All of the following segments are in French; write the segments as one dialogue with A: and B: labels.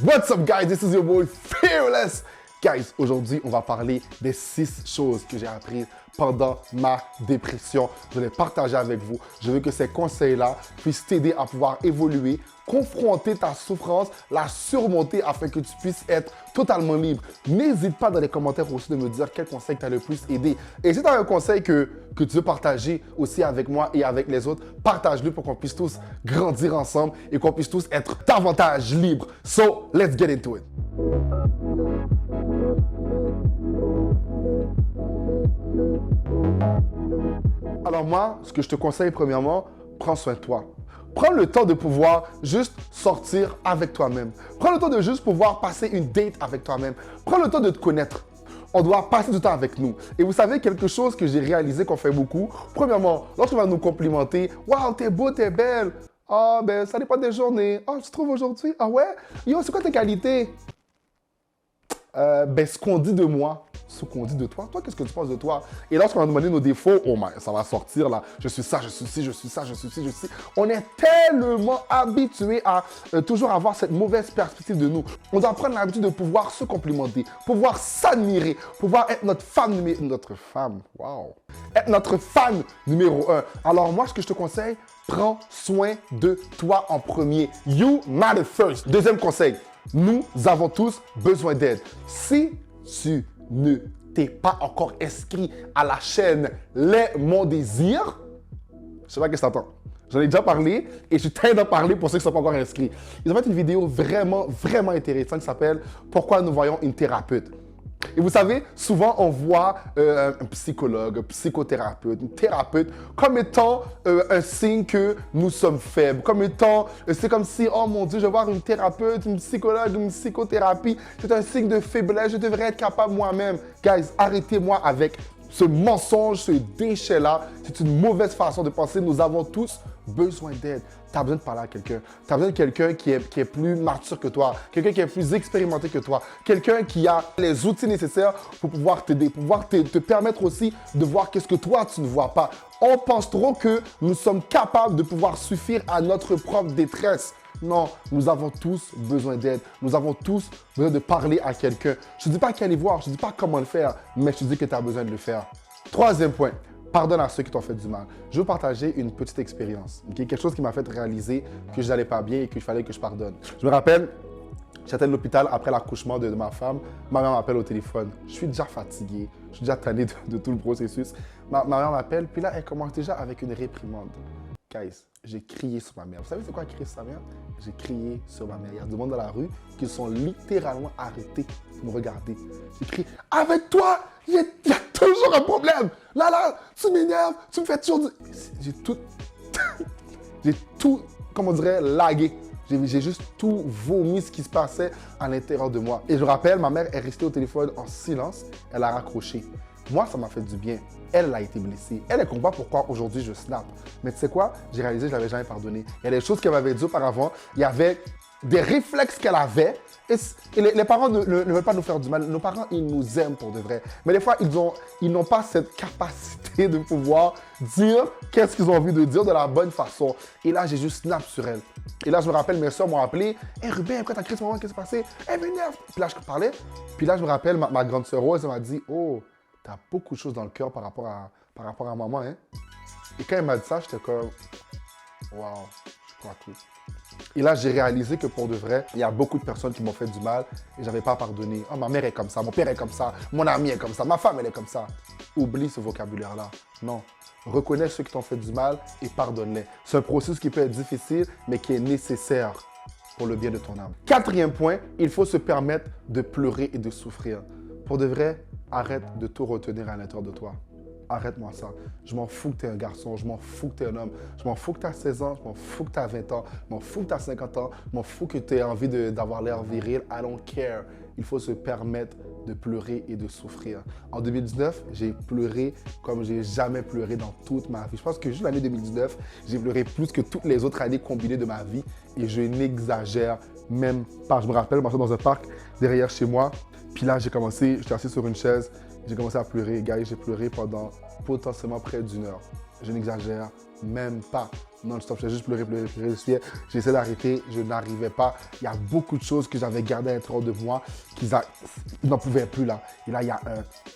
A: What's up guys, this is your boy Fearless. Guys, aujourd'hui, on va parler des 6 choses que j'ai apprises pendant ma dépression. Je vais les partager avec vous. Je veux que ces conseils-là puissent t'aider à pouvoir évoluer, confronter ta souffrance, la surmonter afin que tu puisses être totalement libre. N'hésite pas dans les commentaires aussi de me dire quel conseil t'a le plus aidé. Et si tu as un conseil que tu veux partager aussi avec moi et avec les autres, partage-le pour qu'on puisse tous grandir ensemble et qu'on puisse tous être davantage libres. So, let's get into it. Alors moi, ce que je te conseille premièrement, prends soin de toi. Prends le temps de pouvoir juste sortir avec toi-même. Prends le temps de juste pouvoir passer une date avec toi-même. Prends le temps de te connaître. On doit passer du temps avec nous. Et vous savez, quelque chose que j'ai réalisé qu'on fait beaucoup. Premièrement, lorsqu'on va nous complimenter, « Waouh, t'es beau, t'es belle. Ah, ben, ça dépend des journées. Ah, tu trouves aujourd'hui? Ah ouais? Yo, c'est quoi tes qualités? » Ben, ce qu'on dit de moi, ce qu'on dit de toi, qu'est-ce que tu penses de toi? Et lorsqu'on va nous demander nos défauts, oh my, ça va sortir là, je suis ça, je suis ci, je suis ça, je suis ci, je suis. On est tellement habitué à toujours avoir cette mauvaise perspective de nous. On doit prendre l'habitude de pouvoir se complimenter, pouvoir s'admirer, pouvoir être être notre fan numéro 1. Alors moi, ce que je te conseille, prends soin de toi en premier. You matter first. Deuxième conseil. Nous avons tous besoin d'aide. Si tu ne t'es pas encore inscrit à la chaîne Les Mon Désir, je sais pas qu'est-ce que t'attends. J'en ai déjà parlé et je t'aide à parler pour ceux qui ne sont pas encore inscrits. Ils ont fait une vidéo vraiment intéressante qui s'appelle « Pourquoi nous voyons une thérapeute ». Et vous savez, souvent on voit un psychologue, un psychothérapeute, une thérapeute comme étant un signe que nous sommes faibles, comme étant, c'est comme si, oh mon Dieu, je vais voir une thérapeute, une psychologue, une psychothérapie, c'est un signe de faiblesse, je devrais être capable moi-même. Guys, arrêtez-moi avec ce mensonge, ce déchet-là. C'est une mauvaise façon de penser. Nous avons tous besoin d'aide. Tu as besoin de parler à quelqu'un. Tu as besoin de quelqu'un qui est plus mature que toi, quelqu'un qui est plus expérimenté que toi, quelqu'un qui a les outils nécessaires pour pouvoir t'aider, pour pouvoir te permettre aussi de voir qu'est-ce que toi, tu ne vois pas. On pense trop que nous sommes capables de pouvoir suffire à notre propre détresse. Non, nous avons tous besoin d'aide. Nous avons tous besoin de parler à quelqu'un. Je ne dis pas qu'il aller voir, je ne dis pas comment le faire, mais je te dis que tu as besoin de le faire. Troisième point, pardonne à ceux qui t'ont fait du mal. Je veux partager une petite expérience, quelque chose qui m'a fait réaliser que je n'allais pas bien et qu'il fallait que je pardonne. Je me rappelle, j'étais à l'hôpital après l'accouchement de ma femme. Ma mère m'appelle au téléphone. Je suis déjà fatigué, je suis déjà tanné de tout le processus. Ma mère m'appelle, puis là, elle commence déjà avec une réprimande. Guys, j'ai crié sur ma mère. Vous savez c'est quoi crier sur sa mère? J'ai crié sur ma mère. Il y a du monde dans la rue qui sont littéralement arrêtés pour me regarder. J'ai crié, avec toi, il y a toujours un problème. Là, tu m'énerves, tu me fais toujours... J'ai tout, comment on dirait, lagué. J'ai juste tout vomi ce qui se passait à l'intérieur de moi. Et je me rappelle, ma mère est restée au téléphone en silence. Elle a raccroché. Moi, ça m'a fait du bien. Elle a été blessée. Elle comprend pourquoi aujourd'hui je snap. Mais tu sais quoi? J'ai réalisé que je ne l'avais jamais pardonné. Il y a des choses qu'elle m'avait dit auparavant. Il y avait des réflexes qu'elle avait. Et les parents ne veulent pas nous faire du mal. Nos parents, ils nous aiment pour de vrai. Mais des fois, ils n'ont pas cette capacité de pouvoir dire qu'est-ce qu'ils ont envie de dire de la bonne façon. Et là, j'ai juste snap sur elle. Et là, je me rappelle, mes soeurs m'ont appelé. « Hey Ruben, pourquoi t'as crié ce moment? Qu'est-ce qui s'est passé? Hey, m'énerve! » Puis là, je parlais. Puis là, je me rappelle, ma grande sœur Rose, elle m'a dit « Oh, t'as beaucoup de choses dans le cœur par rapport à maman, hein? » Et quand elle m'a dit ça, j'étais comme « Wow, je crois tout. » Et là, j'ai réalisé que pour de vrai, il y a beaucoup de personnes qui m'ont fait du mal et je n'avais pas pardonné. Oh, ma mère est comme ça, mon père est comme ça, mon ami est comme ça, ma femme, elle est comme ça. Oublie ce vocabulaire-là. Non. Reconnais ceux qui t'ont fait du mal et pardonne-les. C'est un processus qui peut être difficile, mais qui est nécessaire pour le bien de ton âme. Quatrième point, il faut se permettre de pleurer et de souffrir. Pour de vrai, arrête de tout retenir à l'intérieur de toi. Arrête-moi ça. Je m'en fous que tu es un garçon, je m'en fous que tu es un homme, je m'en fous que tu as 16 ans, je m'en fous que tu as 20 ans, je m'en fous que tu as 50 ans, je m'en fous que tu aies envie d'avoir l'air viril. I don't care. Il faut se permettre de pleurer et de souffrir. En 2019, j'ai pleuré comme j'ai jamais pleuré dans toute ma vie. Je pense que juste l'année 2019, j'ai pleuré plus que toutes les autres années combinées de ma vie et je n'exagère même pas. Je me rappelle, je marchais dans un parc derrière chez moi, puis là, j'étais assis sur une chaise. J'ai commencé à pleurer, guys, j'ai pleuré pendant potentiellement près d'1 heure. Je n'exagère même pas. non-stop. J'ai juste pleuré, pleuré, pleuré. J'essaie d'arrêter, je n'arrivais pas. Il y a beaucoup de choses que j'avais gardées à l'intérieur de moi qu'ils n'en pouvaient plus là. Et là,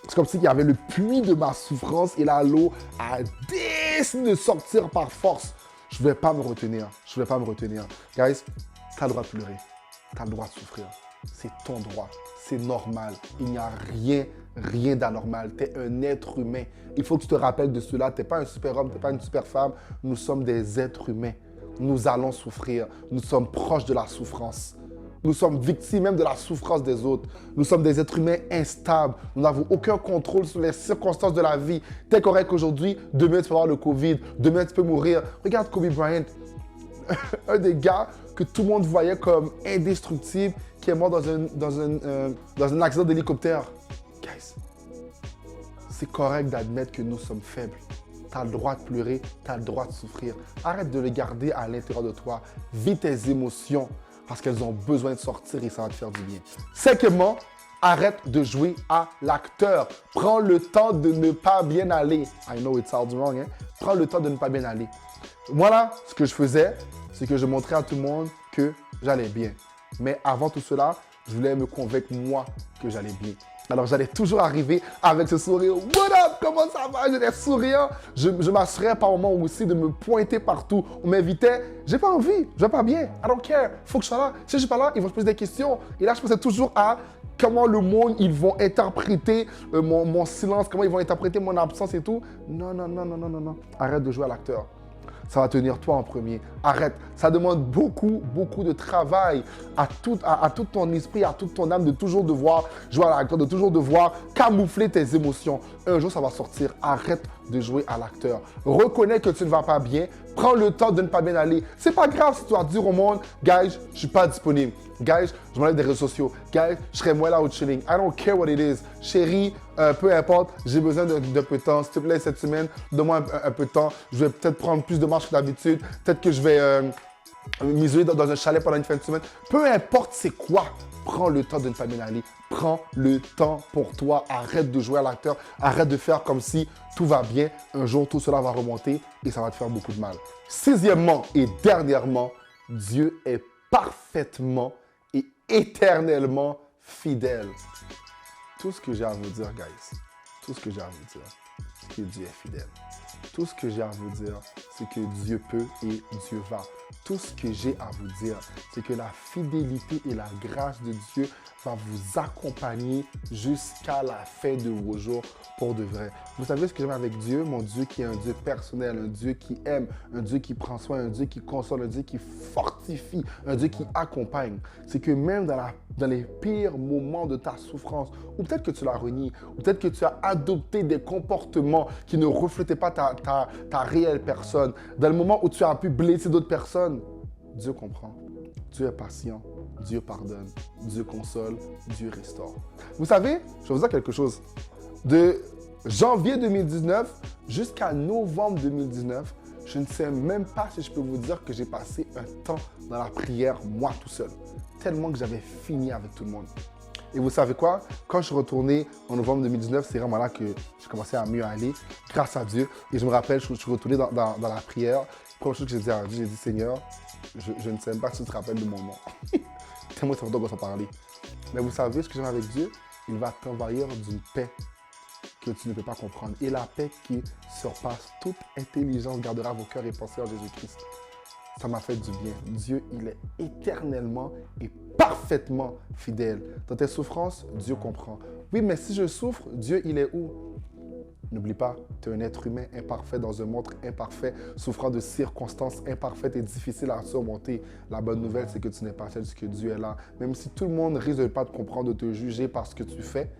A: c'est comme s'il y avait le puits de ma souffrance et là, l'eau a décidé de sortir par force. Je ne vais pas me retenir. Je ne vais pas me retenir. Guys, tu as le droit de pleurer. Tu as le droit de souffrir. C'est ton droit. C'est normal. Il n'y a rien d'anormal. Tu es un être humain. Il faut que tu te rappelles de cela. Tu n'es pas un super homme, tu n'es pas une super femme. Nous sommes des êtres humains. Nous allons souffrir. Nous sommes proches de la souffrance. Nous sommes victimes même de la souffrance des autres. Nous sommes des êtres humains instables. Nous n'avons aucun contrôle sur les circonstances de la vie. T'es correct aujourd'hui, demain tu peux avoir le Covid, demain tu peux mourir. Regarde Kobe Bryant, un des gars que tout le monde voyait comme indestructible, qui est mort dans un accident d'hélicoptère. Guys, c'est correct d'admettre que nous sommes faibles. Tu as le droit de pleurer, tu as le droit de souffrir. Arrête de le garder à l'intérieur de toi. Vis tes émotions parce qu'elles ont besoin de sortir et ça va te faire du bien. Cinquièmement, arrête de jouer à l'acteur. Prends le temps de ne pas bien aller. I know it sounds wrong, hein? Prends le temps de ne pas bien aller. Voilà, ce que je faisais, c'est que je montrais à tout le monde que j'allais bien. Mais avant tout cela, je voulais me convaincre moi que j'allais bien. Alors, j'allais toujours arriver avec ce sourire. What up? Comment ça va? J'étais souriant. Je m'assurais par moments aussi de me pointer partout. On m'invitait. J'ai pas envie. Je vais pas bien. I don't care. Faut que je sois là. Si je suis pas là, ils vont se poser des questions. Et là, je pensais toujours à comment le monde, ils vont interpréter mon silence, comment ils vont interpréter mon absence et tout. Non, non, non, non, non, non, non. Arrête de jouer à l'acteur. Ça va tenir toi en premier. Arrête. Ça demande beaucoup, beaucoup de travail à tout ton esprit, à toute ton âme de toujours devoir jouer à l'acteur, de toujours devoir camoufler tes émotions. Un jour, ça va sortir. Arrête de jouer à l'acteur. Reconnais que tu ne vas pas bien. Prends le temps de ne pas bien aller. C'est pas grave si tu vas dire au monde, guys, je suis pas disponible. Guys, je m'enlève des réseaux sociaux. Guys, je serai moins là au chilling. I don't care what it is. Chérie, peu importe, j'ai besoin d'un peu de temps. S'il te plaît, cette semaine, donne-moi un peu de temps. Je vais peut-être prendre plus de marche que d'habitude. Peut-être que je vais m'isoler dans un chalet pendant une fin de semaine. Peu importe c'est quoi, prends le temps de ne pas bien aller. Prends le temps pour toi. Arrête de jouer à l'acteur. Arrête de faire comme si tout va bien. Un jour, tout cela va remonter et ça va te faire beaucoup de mal. Sixièmement et dernièrement, Dieu est parfaitement et éternellement fidèle. Tout ce que j'ai à vous dire, guys, tout ce que j'ai à vous dire, c'est que Dieu est fidèle. Tout ce que j'ai à vous dire, c'est que Dieu peut et Dieu va. Tout ce que j'ai à vous dire, c'est que la fidélité et la grâce de Dieu va vous accompagner jusqu'à la fin de vos jours pour de vrai. Vous savez ce que j'aime avec Dieu? Mon Dieu qui est un Dieu personnel, un Dieu qui aime, un Dieu qui prend soin, un Dieu qui console, un Dieu qui fortifie, un Dieu qui accompagne. C'est que même dans les pires moments de ta souffrance, ou peut-être que tu l'as renié, ou peut-être que tu as adopté des comportements qui ne reflétaient pas ta réelle personne, dans le moment où tu as pu blesser d'autres personnes, Dieu comprend. Dieu est patient, Dieu pardonne, Dieu console, Dieu restaure. Vous savez, je vais vous dire quelque chose. De janvier 2019 jusqu'à novembre 2019, je ne sais même pas si je peux vous dire que j'ai passé un temps dans la prière, moi tout seul. Tellement que j'avais fini avec tout le monde. Et vous savez quoi? Quand je suis retourné en novembre 2019, c'est vraiment là que j'ai commencé à mieux aller, grâce à Dieu. Et je me rappelle, je suis retourné dans la prière. La première chose que j'ai dit à Dieu, j'ai dit, Seigneur, je ne sais même pas si tu te rappelles de mon nom. Tellement ça fait longtemps qu'on s'en parlait. Mais vous savez ce que j'aime avec Dieu? Il va t'envahir d'une paix que tu ne peux pas comprendre. Et la paix qui surpasse toute intelligence gardera vos cœurs et pensées en Jésus-Christ. Ça m'a fait du bien. Dieu, il est éternellement et parfaitement fidèle. Dans tes souffrances, Dieu comprend. Oui, mais si je souffre, Dieu, il est où? N'oublie pas, tu es un être humain imparfait dans un monde imparfait, souffrant de circonstances imparfaites et difficiles à surmonter. La bonne nouvelle, c'est que tu n'es pas seul, c'est que Dieu est là. Même si tout le monde risque de ne pas te comprendre, de te juger par ce que tu fais,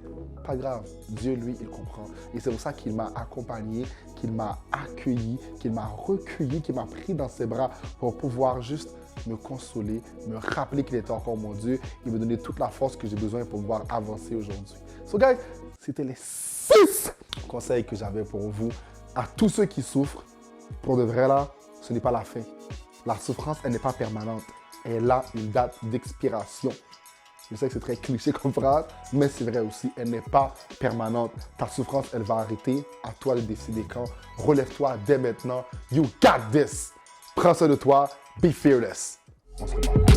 A: pas grave. Dieu, lui, il comprend. Et c'est pour ça qu'il m'a accompagné, qu'il m'a accueilli, qu'il m'a recueilli, qu'il m'a pris dans ses bras pour pouvoir juste me consoler, me rappeler qu'il était encore mon Dieu et me donner toute la force que j'ai besoin pour pouvoir avancer aujourd'hui. So guys, c'était les 6 conseils que j'avais pour vous. À tous ceux qui souffrent, pour de vrai là, ce n'est pas la fin. La souffrance, elle n'est pas permanente. Elle a une date d'expiration. Je sais que c'est très cliché comme phrase, mais c'est vrai aussi, elle n'est pas permanente. Ta souffrance, elle va arrêter. À toi de décider quand. Relève-toi dès maintenant. You got this! Prends soin de toi. Be fearless. On se revoit.